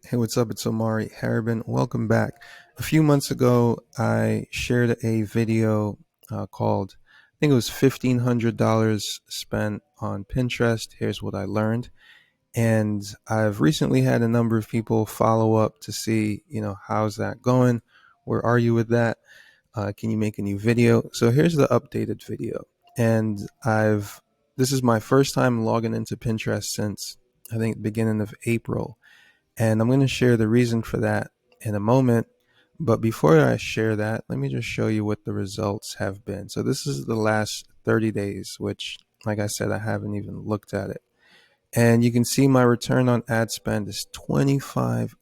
Hey, what's up? It's Omari Harabin. Welcome back. A few months ago, I shared a video called, I think it was $1,500 spent on Pinterest. Here's what I learned. And I've recently had a number of people follow up to see, how's that going? Where are you with that? Can you make a new video? So here's the updated video. And this is my first time logging into Pinterest since I think the beginning of April. And I'm going to share the reason for that in a moment. But before I share that, let me just show you what the results have been. So this is the last 30 days, which, like I said, I haven't even looked at it. And you can see my return on ad spend is 25x.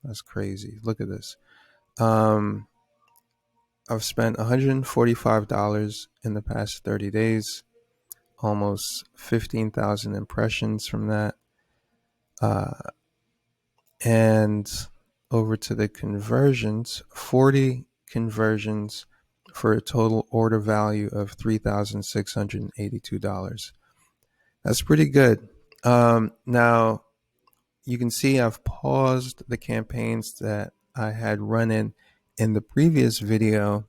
That's crazy. Look at this. Um, I've spent $145 in the past 30 days, almost 15,000 impressions from that. And over to the conversions, 40 conversions for a total order value of $3,682. That's pretty good. Now, you can see I've paused the campaigns that I had running in the previous video.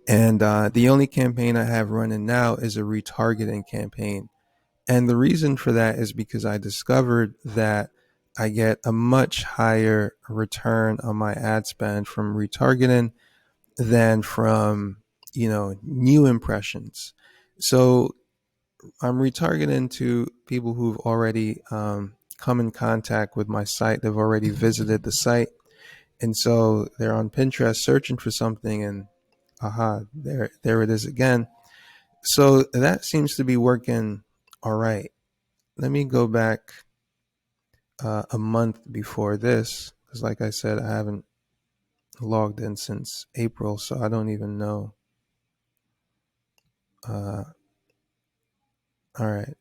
And the only campaign I have running now is a retargeting campaign. And the reason for that is because I discovered that I get a much higher return on my ad spend from retargeting than from, new impressions. So I'm retargeting to people who've already come in contact with my site. They've already visited the site. And so they're on Pinterest searching for something and there it is again. So that seems to be working all right. Let me go back a month before this, because like I said, I haven't logged in since April, so I don't even know. All right.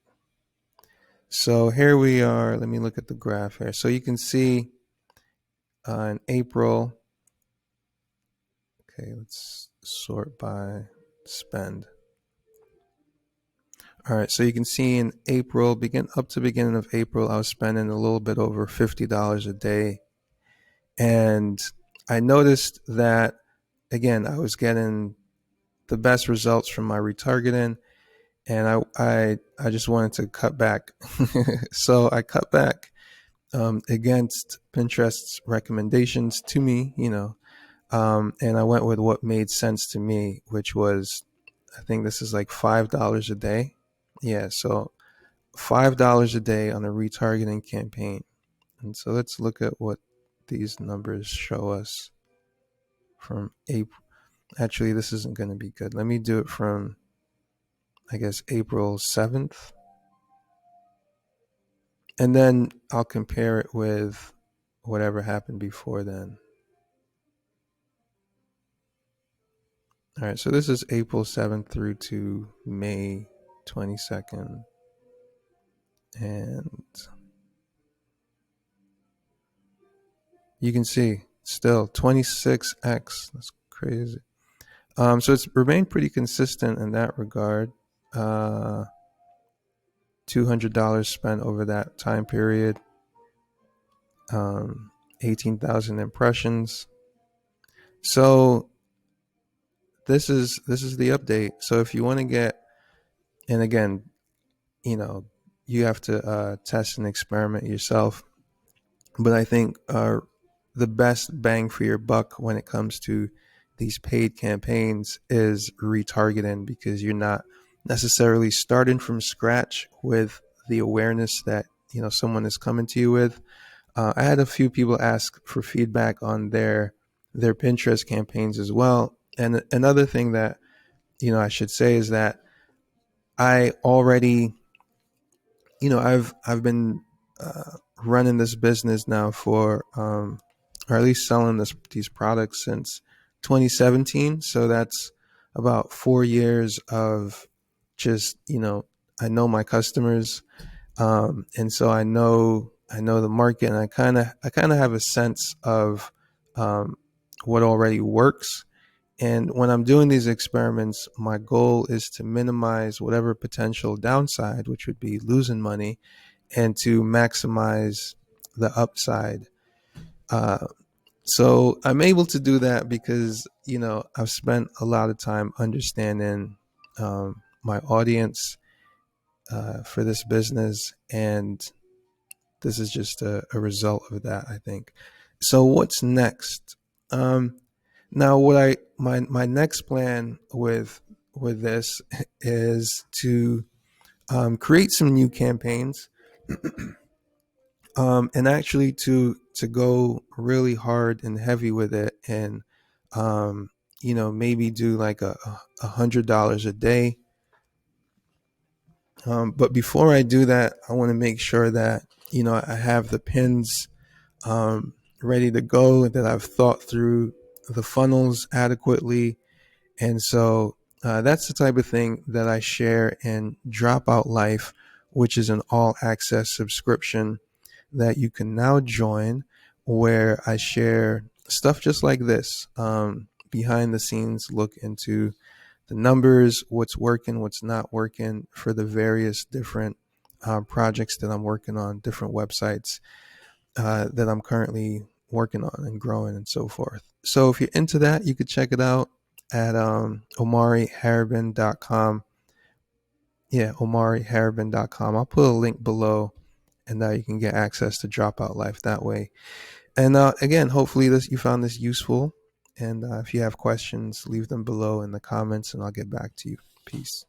So here we are. Let me look at the graph here. So you can see in April, okay, let's sort by spend. All right, so you can see in April, up to beginning of April, I was spending a little bit over $50 a day. And I noticed that, again, I was getting the best results from my retargeting, and I just wanted to cut back. So I cut back against Pinterest's recommendations to me, and I went with what made sense to me, which was, I think this is like $5 a day. Yeah, so $5 a day on a retargeting campaign. And so let's look at what these numbers show us from April. Actually, this isn't going to be good. Let me do it from, I guess, April 7th. And then I'll compare it with whatever happened before then. All right, so this is April 7th through to May 22nd. And you can see still 26x. That's crazy. So it's remained pretty consistent in that regard. $200 spent over that time period. 18,000 impressions. So this is the update. So if you want to get, and again, you have to test and experiment yourself. But I think the best bang for your buck when it comes to these paid campaigns is retargeting, because you're not necessarily starting from scratch with the awareness that someone is coming to you with. I had a few people ask for feedback on their Pinterest campaigns as well. And another thing that I should say is that I already, I've been running this business now for, or at least selling these products since 2017. So that's about 4 years of just, I know my customers, and so I know the market, and I kind of have a sense of what already works. And when I'm doing these experiments, my goal is to minimize whatever potential downside, which would be losing money, and to maximize the upside. So I'm able to do that because, I've spent a lot of time understanding my audience for this business, and this is just a result of that, I think. So what's next? Now, my next plan with this is to create some new campaigns, and actually to go really hard and heavy with it, and maybe do like $100 a day. But before I do that, I want to make sure that I have the pins ready to go, that I've thought through the funnels adequately. And so that's the type of thing that I share in Dropout Life, which is an all access subscription that you can now join, where I share stuff just like this, behind the scenes look into the numbers, what's working, what's not working for the various different projects that I'm working on, different websites that I'm currently working on and growing and so forth. So if you're into that, you could check it out at omariharibin.com. Yeah, omariharibin.com. I'll put a link below, and you can get access to Dropout Life that way. And again, hopefully you found this useful. And if you have questions, leave them below in the comments, and I'll get back to you. Peace.